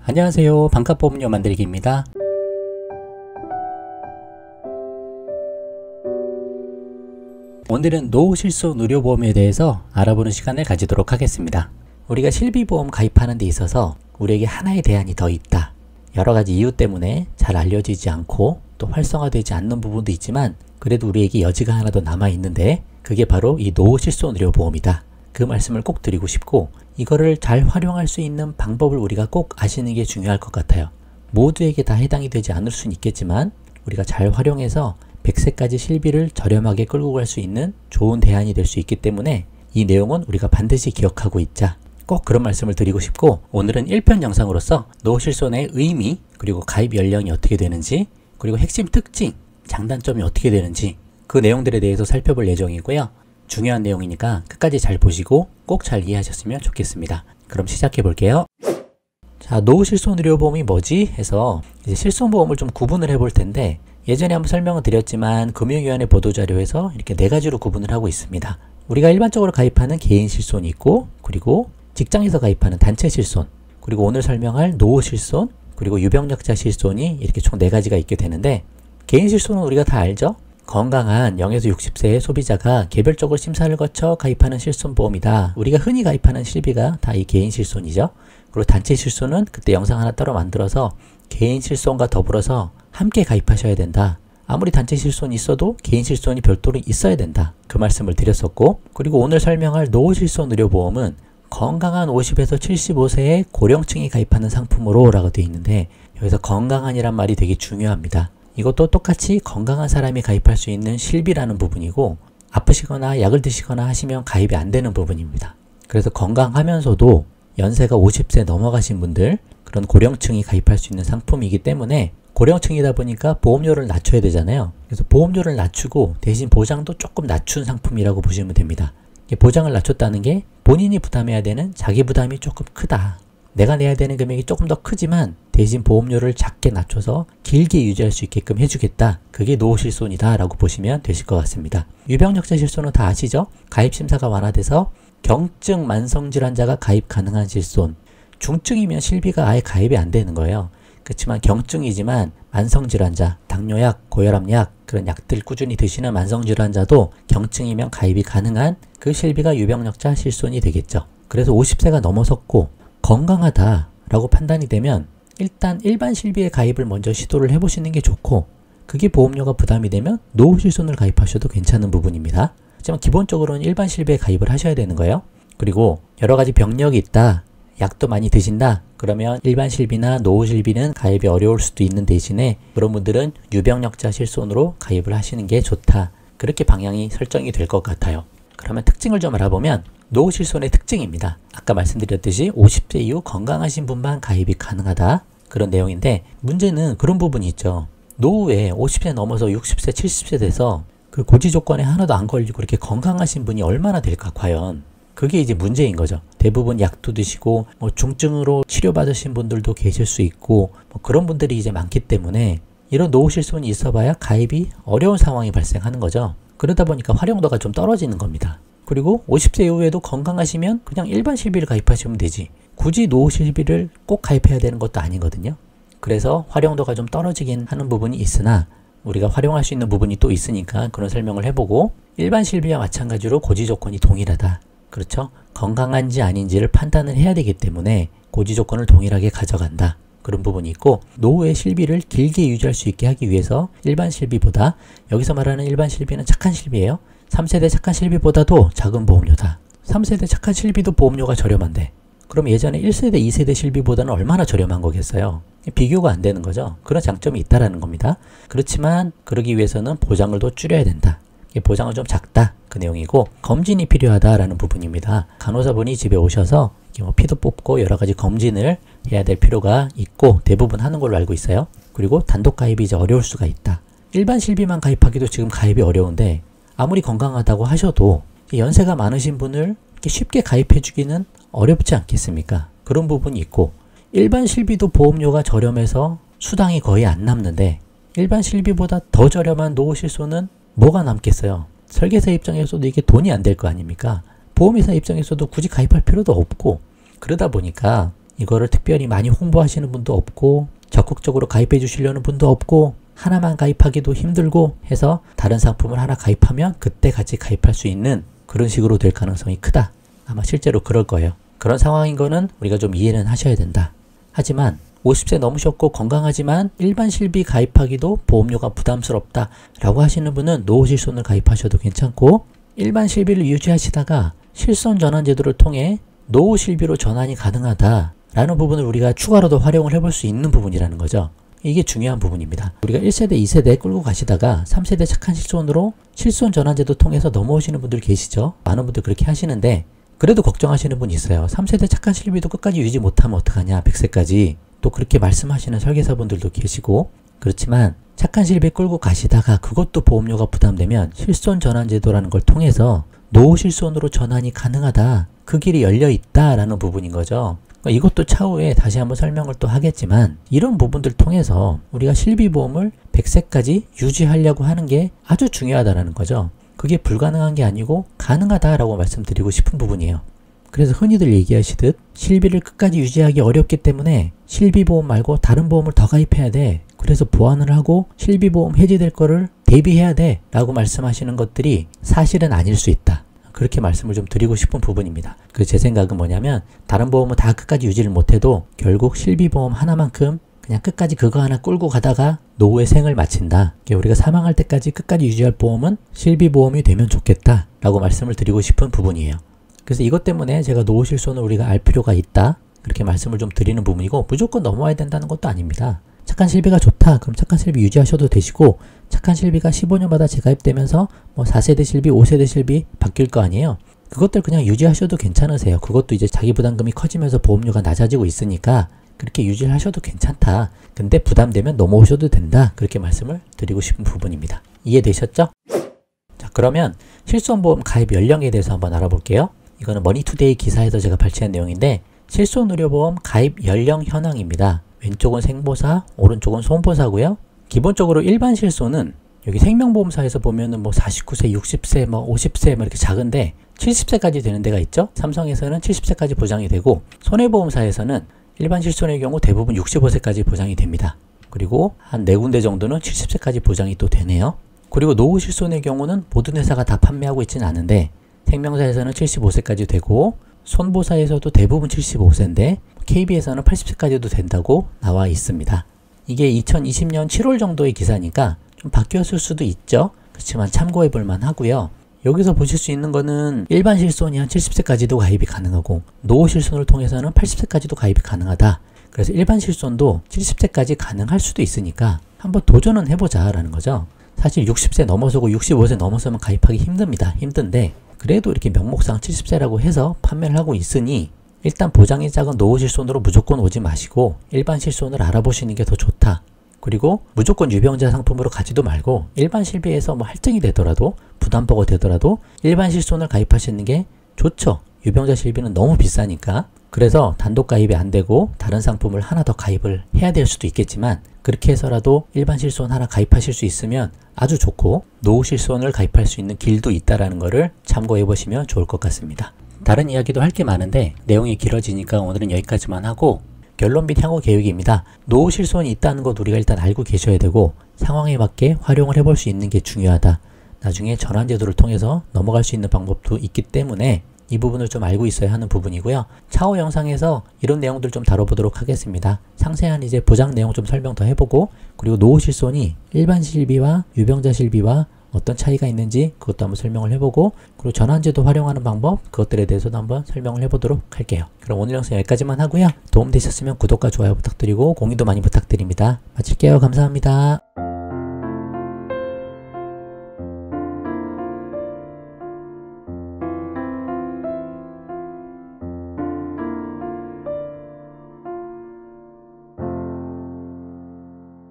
안녕하세요. 반값보험료 만들기입니다. 오늘은 노후실손 의료보험에 대해서 알아보는 시간을 가지도록 하겠습니다. 우리가 실비보험 가입하는 데 있어서 우리에게 하나의 대안이 더 있다. 여러가지 이유 때문에 잘 알려지지 않고 또 활성화되지 않는 부분도 있지만 그래도 우리에게 여지가 하나 더 남아있는데 그게 바로 이 노후실손 의료보험이다. 그 말씀을 꼭 드리고 싶고 이거를 잘 활용할 수 있는 방법을 우리가 꼭 아시는 게 중요할 것 같아요. 모두에게 다 해당이 되지 않을 수는 있겠지만 우리가 잘 활용해서 100세까지 실비를 저렴하게 끌고 갈 수 있는 좋은 대안이 될 수 있기 때문에 이 내용은 우리가 반드시 기억하고 있자. 꼭 그런 말씀을 드리고 싶고 오늘은 1편 영상으로서 노후실손의 의미, 그리고 가입 연령이 어떻게 되는지, 그리고 핵심 특징, 장단점이 어떻게 되는지 그 내용들에 대해서 살펴볼 예정이고요. 중요한 내용이니까 끝까지 잘 보시고 꼭 잘 이해하셨으면 좋겠습니다. 그럼 시작해 볼게요. 자, 노후실손 의료보험이 뭐지? 해서 이제 실손보험을 좀 구분을 해 볼 텐데 예전에 한번 설명을 드렸지만 금융위원회 보도자료에서 이렇게 4가지로 구분을 하고 있습니다. 우리가 일반적으로 가입하는 개인실손이 있고, 그리고 직장에서 가입하는 단체실손, 그리고 오늘 설명할 노후실손, 그리고 유병력자 실손이 이렇게 총 4가지가 있게 되는데, 개인실손은 우리가 다 알죠? 건강한 0에서 60세의 소비자가 개별적으로 심사를 거쳐 가입하는 실손보험이다. 우리가 흔히 가입하는 실비가 다 이 개인실손이죠. 그리고 단체실손은 그때 영상 하나 따로 만들어서 개인실손과 더불어서 함께 가입하셔야 된다. 아무리 단체실손이 있어도 개인실손이 별도로 있어야 된다. 그 말씀을 드렸었고, 그리고 오늘 설명할 노후실손 의료보험은 건강한 50에서 75세의 고령층이 가입하는 상품으로 라고 되어 있는데 여기서 건강한이란 말이 되게 중요합니다. 이것도 똑같이 건강한 사람이 가입할 수 있는 실비라는 부분이고 아프시거나 약을 드시거나 하시면 가입이 안 되는 부분입니다. 그래서 건강하면서도 연세가 50세 넘어가신 분들, 그런 고령층이 가입할 수 있는 상품이기 때문에 고령층이다 보니까 보험료를 낮춰야 되잖아요. 그래서 보험료를 낮추고 대신 보장도 조금 낮춘 상품이라고 보시면 됩니다. 보장을 낮췄다는 게 본인이 부담해야 되는 자기 부담이 조금 크다. 내가 내야 되는 금액이 조금 더 크지만 대신 보험료를 작게 낮춰서 길게 유지할 수 있게끔 해주겠다. 그게 노후실손이다 라고 보시면 되실 것 같습니다. 유병력자 실손은 다 아시죠? 가입심사가 완화돼서 경증 만성질환자가 가입 가능한 실손. 중증이면 실비가 아예 가입이 안 되는 거예요. 그렇지만 경증이지만 만성질환자, 당뇨약, 고혈압약, 그런 약들 꾸준히 드시는 만성질환자도 경증이면 가입이 가능한 그 실비가 유병력자 실손이 되겠죠. 그래서 50세가 넘어섰고 건강하다라고 판단이 되면 일단 일반 실비에 가입을 먼저 시도를 해보시는 게 좋고 그게 보험료가 부담이 되면 노후실손을 가입하셔도 괜찮은 부분입니다. 하지만 기본적으로는 일반 실비에 가입을 하셔야 되는 거예요. 그리고 여러가지 병력이 있다. 약도 많이 드신다. 그러면 일반 실비나 노후실비는 가입이 어려울 수도 있는 대신에 그런 분들은 유병력자 실손으로 가입을 하시는 게 좋다. 그렇게 방향이 설정이 될 것 같아요. 그러면 특징을 좀 알아보면 노후실손의 특징입니다. 아까 말씀드렸듯이 50세 이후 건강하신 분만 가입이 가능하다. 그런 내용인데 문제는 그런 부분이 있죠. 노후에 50세 넘어서 60세, 70세 돼서 그 고지 조건에 하나도 안 걸리고 이렇게 건강하신 분이 얼마나 될까 과연. 그게 이제 문제인 거죠. 대부분 약도 드시고 중증으로 치료받으신 분들도 계실 수 있고 그런 분들이 이제 많기 때문에 이런 노후실손이 있어봐야 가입이 어려운 상황이 발생하는 거죠. 그러다 보니까 활용도가 좀 떨어지는 겁니다. 그리고 50세 이후에도 건강하시면 그냥 일반 실비를 가입하시면 되지 굳이 노후실비를 꼭 가입해야 되는 것도 아니거든요. 그래서 활용도가 좀 떨어지긴 하는 부분이 있으나 우리가 활용할 수 있는 부분이 또 있으니까 그런 설명을 해보고 일반 실비와 마찬가지로 고지 조건이 동일하다. 그렇죠? 건강한지 아닌지를 판단을 해야 되기 때문에 고지 조건을 동일하게 가져간다. 그런 부분이 있고 노후의 실비를 길게 유지할 수 있게 하기 위해서 일반 실비보다 여기서 말하는 일반 실비는 착한 실비예요. 3세대 착한 실비보다도 작은 보험료다. 3세대 착한 실비도 보험료가 저렴한데 그럼 예전에 1세대, 2세대 실비보다는 얼마나 저렴한 거겠어요? 비교가 안 되는 거죠. 그런 장점이 있다라는 겁니다. 그렇지만 그러기 위해서는 보장을 더 줄여야 된다. 보장은 좀 작다. 그 내용이고 검진이 필요하다라는 부분입니다. 간호사분이 집에 오셔서 피도 뽑고 여러가지 검진을 해야 될 필요가 있고 대부분 하는 걸로 알고 있어요. 그리고 단독 가입이 이제 어려울 수가 있다. 일반 실비만 가입하기도 지금 가입이 어려운데 아무리 건강하다고 하셔도 연세가 많으신 분을 이렇게 쉽게 가입해 주기는 어렵지 않겠습니까? 그런 부분이 있고 일반 실비도 보험료가 저렴해서 수당이 거의 안 남는데 일반 실비보다 더 저렴한 노후실손은 뭐가 남겠어요? 설계사 입장에서도 이게 돈이 안 될 거 아닙니까? 보험회사 입장에서도 굳이 가입할 필요도 없고 그러다 보니까 이거를 특별히 많이 홍보하시는 분도 없고 적극적으로 가입해 주시려는 분도 없고 하나만 가입하기도 힘들고 해서 다른 상품을 하나 가입하면 그때 같이 가입할 수 있는 그런 식으로 될 가능성이 크다. 아마 실제로 그럴 거예요. 그런 상황인 거는 우리가 좀 이해는 하셔야 된다. 하지만 50세 넘으셨고 건강하지만 일반 실비 가입하기도 보험료가 부담스럽다 라고 하시는 분은 노후실손을 가입하셔도 괜찮고, 일반 실비를 유지하시다가 실손 전환 제도를 통해 노후 실비로 전환이 가능하다 라는 부분을 우리가 추가로도 활용을 해볼 수 있는 부분이라는 거죠. 이게 중요한 부분입니다. 우리가 1세대, 2세대 끌고 가시다가 3세대 착한 실손으로 실손 전환 제도 통해서 넘어오시는 분들 계시죠. 많은 분들 그렇게 하시는데 그래도 걱정하시는 분이 있어요. 3세대 착한 실비도 끝까지 유지 못하면 어떡하냐, 100세까지. 또 그렇게 말씀하시는 설계사분들도 계시고, 그렇지만 착한 실비 끌고 가시다가 그것도 보험료가 부담되면 실손 전환 제도라는 걸 통해서 노후 실손으로 전환이 가능하다, 그 길이 열려 있다라는 부분인 거죠. 이것도 차후에 다시 한번 설명을 또 하겠지만 이런 부분들 통해서 우리가 실비보험을 100세까지 유지하려고 하는 게 아주 중요하다라는 거죠. 그게 불가능한 게 아니고 가능하다라고 말씀드리고 싶은 부분이에요. 그래서 흔히들 얘기하시듯 실비를 끝까지 유지하기 어렵기 때문에 실비보험 말고 다른 보험을 더 가입해야 돼. 그래서 보완을 하고 실비보험 해지될 거를 대비해야 돼 라고 말씀하시는 것들이 사실은 아닐 수 있다. 그렇게 말씀을 좀 드리고 싶은 부분입니다. 제 생각은 뭐냐면 다른 보험은 다 끝까지 유지를 못해도 결국 실비보험 하나만큼 그냥 끝까지 그거 하나 끌고 가다가 노후의 생을 마친다. 우리가 사망할 때까지 끝까지 유지할 보험은 실비보험이 되면 좋겠다 라고 말씀을 드리고 싶은 부분이에요. 그래서 이것 때문에 제가 노후 실손을 우리가 알 필요가 있다, 그렇게 말씀을 좀 드리는 부분이고, 무조건 넘어와야 된다는 것도 아닙니다. 착한 실비가 좋다, 그럼 착한 실비 유지하셔도 되시고, 착한 실비가 15년마다 재가입되면서 4세대 실비, 5세대 실비 바뀔 거 아니에요. 그것들 그냥 유지하셔도 괜찮으세요. 그것도 이제 자기 부담금이 커지면서 보험료가 낮아지고 있으니까 그렇게 유지를 하셔도 괜찮다. 근데 부담되면 넘어오셔도 된다. 그렇게 말씀을 드리고 싶은 부분입니다. 이해되셨죠? 자, 그러면 실손보험 가입 연령에 대해서 한번 알아볼게요. 이거는 머니투데이 기사에서 제가 발췌한 내용인데, 실손의료보험 가입 연령 현황입니다. 왼쪽은 생보사, 오른쪽은 손보사고요. 기본적으로 일반 실손은 여기 생명보험사에서 보면은 49세, 60세, 50세 이렇게 작은데 70세까지 되는 데가 있죠. 삼성에서는 70세까지 보장이 되고, 손해보험사에서는 일반 실손의 경우 대부분 65세까지 보장이 됩니다. 그리고 한 4군데 정도는 70세까지 보장이 또 되네요. 그리고 노후 실손의 경우는 모든 회사가 다 판매하고 있지는 않은데 생명사에서는 75세까지 되고, 손보사에서도 대부분 75세인데 KB에서는 80세까지도 된다고 나와 있습니다. 이게 2020년 7월 정도의 기사니까 좀 바뀌었을 수도 있죠. 그렇지만 참고해 볼 만하고요. 여기서 보실 수 있는 거는 일반 실손이 한 70세까지도 가입이 가능하고 노후 실손을 통해서는 80세까지도 가입이 가능하다. 그래서 일반 실손도 70세까지 가능할 수도 있으니까 한번 도전은 해보자 라는 거죠. 사실 60세 넘어서고 65세 넘어서면 가입하기 힘듭니다. 힘든데 그래도 이렇게 명목상 70세라고 해서 판매를 하고 있으니 일단 보장이 작은 노후 실손으로 무조건 오지 마시고 일반 실손을 알아보시는 게 더 좋다. 그리고 무조건 유병자 상품으로 가지도 말고 일반 실비에서 할증이 되더라도 부담보고 되더라도 일반 실손을 가입하시는 게 좋죠. 유병자 실비는 너무 비싸니까. 그래서 단독 가입이 안 되고 다른 상품을 하나 더 가입을 해야 될 수도 있겠지만 그렇게 해서라도 일반 실손 하나 가입하실 수 있으면 아주 좋고 노후 실손을 가입할 수 있는 길도 있다라는 거를 참고해 보시면 좋을 것 같습니다. 다른 이야기도 할 게 많은데 내용이 길어지니까 오늘은 여기까지만 하고, 결론 및 향후 계획입니다. 노후 실손이 있다는 것 우리가 일단 알고 계셔야 되고 상황에 맞게 활용을 해볼 수 있는 게 중요하다. 나중에 전환제도를 통해서 넘어갈 수 있는 방법도 있기 때문에 이 부분을 좀 알고 있어야 하는 부분이고요. 차후 영상에서 이런 내용들 좀 다뤄보도록 하겠습니다. 상세한 이제 보장 내용 좀 설명 더 해보고, 그리고 노후 실손이 일반 실비와 유병자 실비와 어떤 차이가 있는지 그것도 한번 설명을 해보고, 그리고 전환제도 활용하는 방법, 그것들에 대해서도 한번 설명을 해보도록 할게요. 그럼 오늘 영상 여기까지만 하고요. 도움되셨으면 구독과 좋아요 부탁드리고 공유도 많이 부탁드립니다. 마칠게요. 감사합니다.